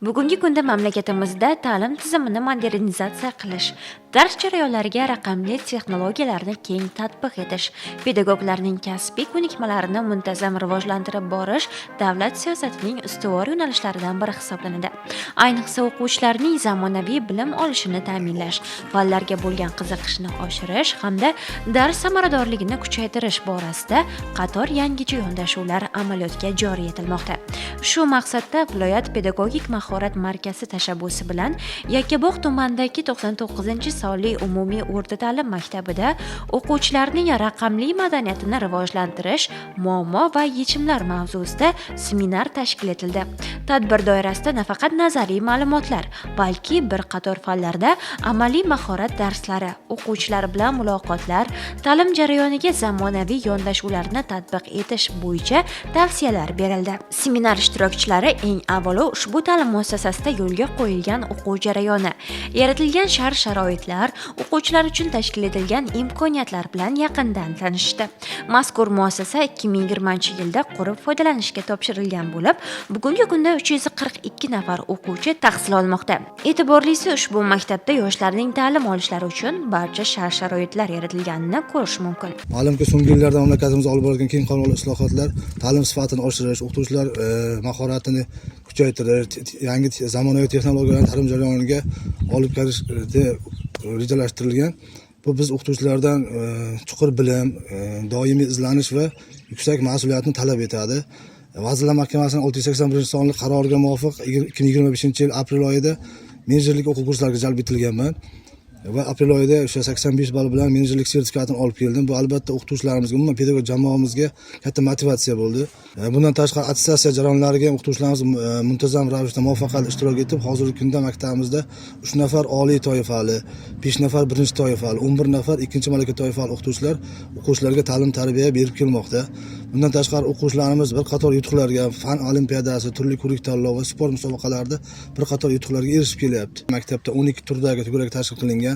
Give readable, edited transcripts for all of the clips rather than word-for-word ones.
Bugungi kunda mamlakatimizda ta'lim tizimini modernizatsiya qilish, dars jarayonlariga raqamli texnologiyalarni keng tatbiq etish, pedagoglarning kasbiy ko'nikmalarini muntazam rivojlantirib borish davlat siyosatining ustuvor yo'nalishlaridan biri hisoblanadi. Ayniqsa o'quvchilarning zamonaviy bilim olishini ta'minlash, fanlarga bo'lgan qiziqishni oshirish hamda dars samaradorligini kuchaytirish borasida qator yangicha yondashuvlar amaliyotga joriy etilmoqda. Shu maqsadda viloyat pedagogik mahorat markazi tashabbusi bilan Yakkabog' tumanidagi 99-sonli umumiy o'rta ta'lim maktabida o'quvchilarning raqamli madaniyatini rivojlantirish, muammo va yechimlar mavzusida seminar tashkil etildi. Tadbir doirasida nafaqat nazariy ma'lumotlar, balki bir qator fanlarda amaliy mahorat darslari, o'quvchilar bilan muloqotlar, ta'lim jarayoniga zamonaviy yondashuvlarni tatbiq etish bo'yicha tavsiyalar berildi. Seminar ishtirokchilari eng avvalo ushbu ta'lim muassasasida yo'lga qo'yilgan o'quv jarayoni, yaratilgan shart-sharoitlar, o'quvchilar uchun tashkil etilgan imkoniyatlar bilan yaqindan tanishdi. Mazkur muassasa 2020-yilda qurib foydalanishga topshirilgan bo'lib, bugungi kunda 342 nafar o'quvchi tahsil olmoqda. E'tiborlisi, ushbu maktabda yoshlarning ta'lim olishlari uchun barcha shart-sharoitlar yaratilganini ko'rish mumkin. Ma'lumki, so'nggi yillarda mamlakatimizda olib borilgan keng qamrovli islohotlar ta'lim sifatini oshirish, o'qituvchilar mahoratini kuchaytirish, yangi zamonaviy texnologiyalarni ta'lim jarayoniga olib kirishda rejalashtirilgan. Bu biz o'qituvchilardan chuqur bilim, doimiy izlanish va yuksak mas'uliyatni talab etadi. Vazirlar Mahkamasining 681-sonli qaroriga muvofiq 2025-yil aprel oyida menejerlik o'quv kurslariga jalb etilganman va aprel oyida o'sha 85 ball bilan menejerlik sertifikatini olib keldim. Bu albatta o'qituvchilarimizga, umuman pedagog jamoamizga katta motivatsiya bo'ldi. Bundan tashqari attestatsiya jarayonlariga o'qituvchilarimiz muntazam ravishda muvaffaqiyatli ishtirok etib, hozirgi kunda maktabimizda 3 nafar oliy toifali, 5 nafar birinchi toifali, 11 nafar ikkinchi malaka toifali o'quvchilarga ta'lim tarbiya berib kelmoqda. Bundan tashqari o'quvchilarimiz bir qator yutuqlarga, fan olimpiadasi, turli ko'rik tanlov va sport musobaqalarida bir qator yutuqlarga erishib kelyapti. Maktabda 12 turdagi to'garak tashkil qilingan.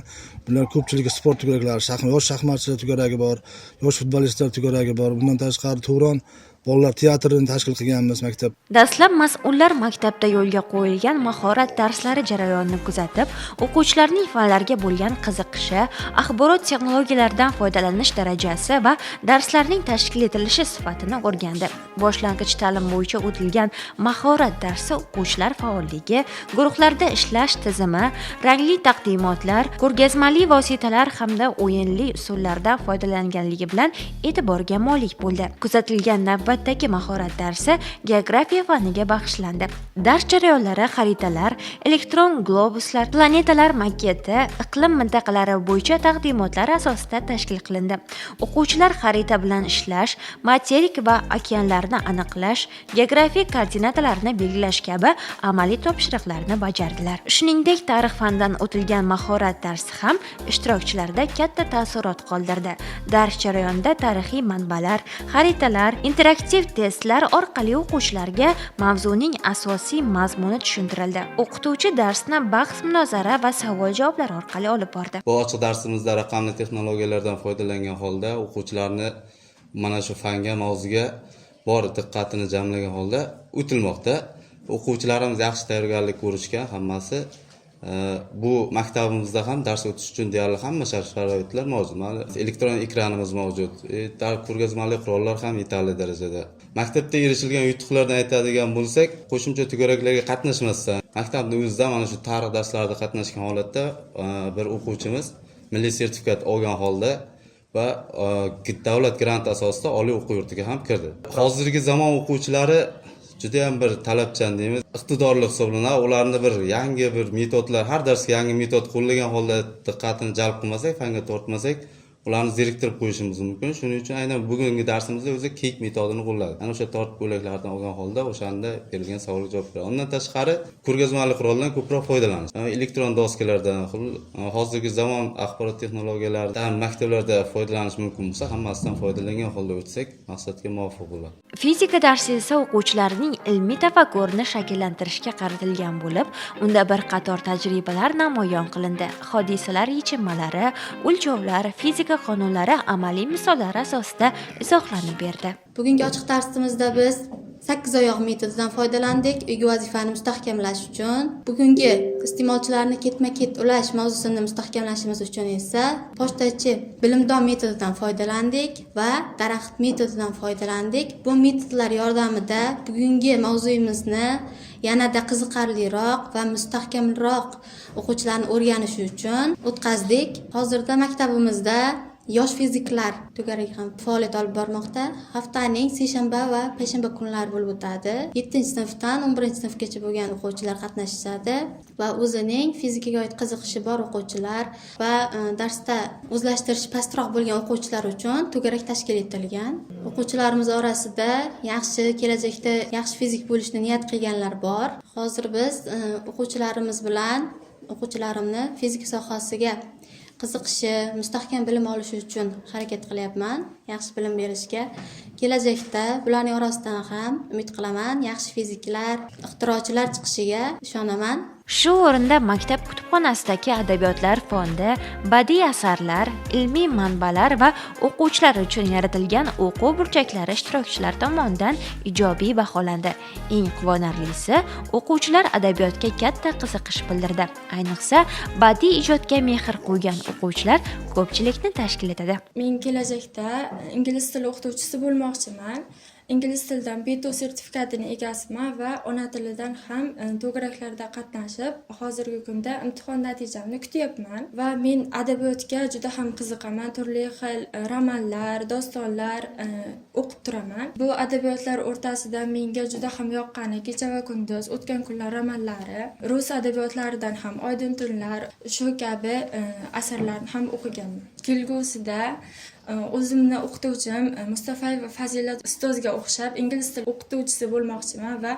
Bular ko'pchiligi sport to'garaklari, yosh shaxmatchilar to'garagi bor, yosh futbolistlar to'garagi bor. Bundan tashqari Turon bolalar teatrini tashkil qilganmiz maktab. Dastlab mas'ullar maktabda yo'lga qo'yilgan mahorat darslari jarayonini kuzatib, o'quvchilarning fanlarga bo'lgan qiziqishi, axborot texnologiyalaridan foydalanish darajasi va darslarning tashkil etilishi sifatini o'rgandi. Boshlang'ich ta'lim bo'yicha o'tilgan mahorat darsi o'quvchilar faolligi, guruhlarda ishlash tizimi, rangli taqdimotlar, ko'rgazmali vositalar hamda o'yinli usullardan foydalanganligi bilan e'tiborga molik bo'ldi. Kuzatilgan navbatdagi mahorat darsi geografiya faniga bag'ishlandi. Dars jarayonlari xaritalar, elektron globuslar, planetalar maketi, iqlim mintaqalari bo'yicha taqdimotlar asosida tashkil qilindi. O'quvchilar xarita bilan ishlash, materik va okeanlarni aniqlash, geografik koordinatalarni belgilash kabi amaliy topshiriqlarni bajardilar. Shuningdek, tarix fanidan o'tilgan mahorat darsi ham ishtirokchilarda katta taassurot qoldirdi. Dars jarayonida tarixiy manbalar, xaritalar, interaktiv testlar orqali o'quvchilarga mavzuning asosiy mazmuni tushuntirildi. O'qituvchi darsni bahs-munozara va savol-javoblar orqali olib bordi. Bu ochiq darsimizda raqamli texnologiyalardan foydalangan holda o'quvchilarni mana shu fanga, mavzuga bor diqqatini jamlagan holda o'tilmoqda. O'quvchilarimiz yaxshi tayyorgarlik ko'rishgan hammasi. Bu maktabimizda ham dars o'tish uchun deyarli hamma shart-sharoitlar mavjud. Elektron ekranimiz mavjud. Ko'rgazmali qurollar ham yetarli darajada. Maktabda erishilgan yutuqlardan aytadigan bo'lsak, qo'shimcha to'garaklarga qatnashmasdan, maktabning o'zida mana shu tarix darslarida qatnashgan holatda bir o'quvchimiz milliy sertifikat olgan holda va davlat granti asosida oliy o'quv yurtiga ham kirdi. Hozirgi zamon o'quvchilari juda ham bir talabchan deymiz, iqtidorli hisoblanadi. Ularni bir yangi bir metodlar, har darsga yangi metod qo'llagan holda diqqatini jalb qilmasak, fanga tortmasak, ularni zeriktirib qo'yishimiz mumkin. Shuning uchun aynan bugungi darsimizda o'zi keyk metodini qo'lladik. Ana o'sha tortib ko'ylaklardan olgan holda o'shanda berilgan savolga javob beradi. Undan tashqari ko'rgazmali quroldan ko'proq foydalanish. Elektron doskalardan, hozirgi zamon axborot texnologiyalaridan maktablarda foydalanish mumkin bo'lsa, hammasidan foydalangan holda o'tsak, maqsadga muvofiq bo'ladi. Fizika darsi esa o'quvchilarning ilmiy tafakkurini shakllantirishga qaratilgan bo'lib, unda bir qator tajribalar namoyon qilindi. Hodisalar yechimmalari, o'lchovlar, fizika qonunlari amaliy misollar asosida izohlanib berdi. Bugungi ochiq darsimizda biz 8 oyoq metodidan foydalandik uygi vazifani mustahkamlash uchun. Bugungi iste'molchilarni ketma-ket ulash mavzusini mustahkamlashimiz uchun esa pochtachi bilimdon metodidan foydalandik va daraxt metodidan foydalandik. Bu metodlar yordamida bugungi mavzuyimizni yanada qiziqarliroq va mustahkamroq o'quvchilarni o'rganishi uchun o'tkazdik. Hozirda maktabimizda yosh fiziklar to'garagi ham faoliyat olib bormoqda. Haftaning seshanba va payshanba kunlari bo'lib o'tadi. 7-sinfdan 11-sinfgacha bo'lgan o'quvchilar qatnashadi va o'zining fizikaga oid qiziqishi bor o'quvchilar va darsda o'zlashtirish pastroq bo'lgan o'quvchilar uchun to'garak tashkil etilgan. O'quvchilarimiz orasida kelajakda yaxshi fizik bo'lishni niyat qilganlar bor. Hozir biz o'quvchilarimni fizika sohasiga qiziqishi, mustahkam bilim olishi uchun harakat qilyapman. Yaxshi bilim berishga. Kelajakda bularning orasidan ham umid qilaman, yaxshi fiziklar, ixtirochilar chiqishiga ishonaman. Shu o'rinda maktab kutubxonasidagi adabiyotlar fondi, badiiy asarlar, ilmiy manbalar va o'quvchilar uchun yaratilgan o'quv burchaklari ishtirokchilar tomonidan ijobiy baholandi. Eng quvonarlisi, o'quvchilar adabiyotga katta qiziqish bildirdi. Ayniqsa, badiiy ijodga mehr qo'ygan o'quvchilar ko'pchilikni tashkil etadi. Men kelajakda ingliz tili o'qituvchisi bo'lmoqchiman. Ingliz tilidan B2 sertifikatining egasiman va ona tilidan ham to'garaklarda qatnashib, hozirgi kunda imtihon natijamni kutyapman va men adabiyotga juda ham qiziqaman. Turli xil romanlar, dostonlar o'qib turaman. Bu adabiyotlar o'rtasida menga juda ham yoqqani Kecha va kunduz, O'tgan kunlar romanlari, rus adabiyotlaridan ham Oydin tunlar, shu kabi asarlarni ham o'qiganman. Kelgusida o'zimni o'qituvchim Mustafayev Fazilat ustozga o'xshab ingliz tili o'qituvchisi bo'lmoqchiman va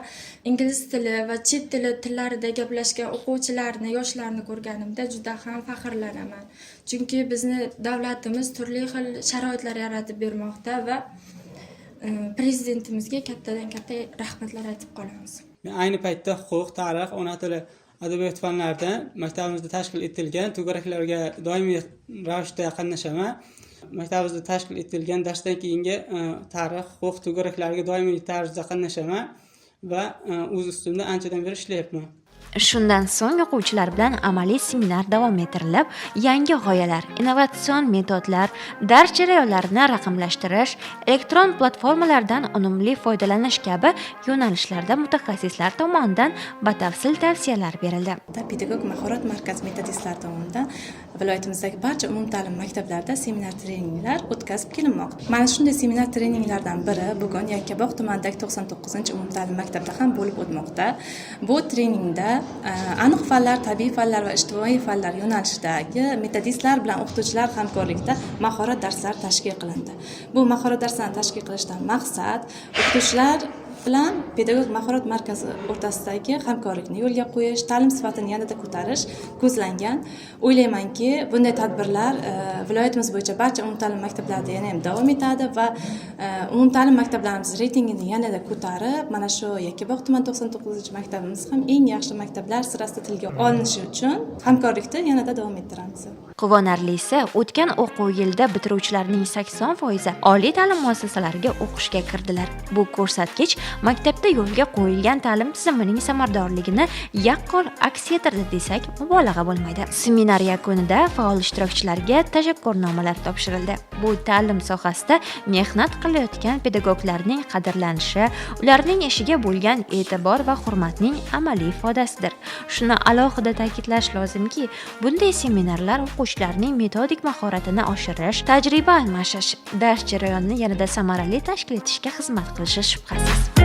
ingliz tili va chet tillarida gaplashgan o'quvchilarni, yoshlarni ko'rganimda juda ham faxrlanaman. Chunki bizni davlatimiz turli xil sharoitlar yaratib bermoqda va prezidentimizga kattadan katta rahmatlar aytib qolamiz. Men ayni paytda huquq, tarix, ona tili adabiyot fanlaridan maktabimizda tashkil etilgan to'garaklarga doimiy ravishda qatnashaman. Maktabimizda tashkil etilgan darsdan keyingi tarix, huquq to'garaklariga doimiy tarzda qatnashaman va o'z ustimda anchadan beri ishlayapman. Shundan so'ng o'quvchilar bilan amaliy seminar davom ettirilib, yangi g'oyalar, innovatsion metodlar, dars jarayonlarini raqamlashtirish, elektron platformalardan unumli foydalanish kabi yo'nalishlarda mutaxassislar tomonidan batafsil tavsiyalar berildi. Pedagog mahorat markazi metodistlar tomonidan viloyatimizdagi barcha umumta'lim maktablarida seminar treninglar o'tkazib kelinmoqda. Mana shunday seminar treninglardan biri bugun Yakkabog' tumanidagi 99-umumta'lim maktabda ham bo'lib o'tmoqda. Bu treningda aniq fanlar, tabiiy fanlar va ijtimoiy fanlar yo'nalishidagi metodistlar bilan o'qituvchilar hamkorlikda mahorat darslari tashkil qilindi. Bu mahorat darslarini tashkil qilishdan maqsad o'qituvchilar bilan pedagog mahorat markazi o'rtasidagi hamkorlikni yo'lga qo'yish, ta'lim sifatini yanada ko'tarish ko'zlangan. O'ylaymanki, bunday tadbirlar viloyatimiz bo'yicha barcha umumta'lim maktablarida yana ham davom etadi va umumta'lim maktablarimiz reytingini yanada ko'tarib, mana shu Yakkabog' tuman 99-maktabimiz ham eng yaxshi maktablar sirasida tilga olinishi uchun hamkorlikni yanada davom ettiramiz. Quvonarlisi, o'tgan o'quv yilida bitiruvchilarning 80% oliy ta'lim muassasalariga o'qishga kirdilar. Bu ko'rsatkich maktabda yo'lga qo'yilgan ta'lim tizimining samaradorligini yaqqol aks ettirdi desak mubolag'a bo'lmaydi. Seminar yakunida faol ishtirokchilarga tashakkurnomalar topshirildi. Bu ta'lim sohasida mehnat qilayotgan pedagoglarning qadrlanishi, ularning ishiga bo'lgan e'tibor va hurmatning amaliy ifodasidir. Shuni alohida ta'kidlash lozimki, bunday seminarlar o'quvchilarning metodik mahoratini oshirish, tajriba almashish, dars jarayonini yanada samarali tashkil etishga xizmat qilishi shubhasiz.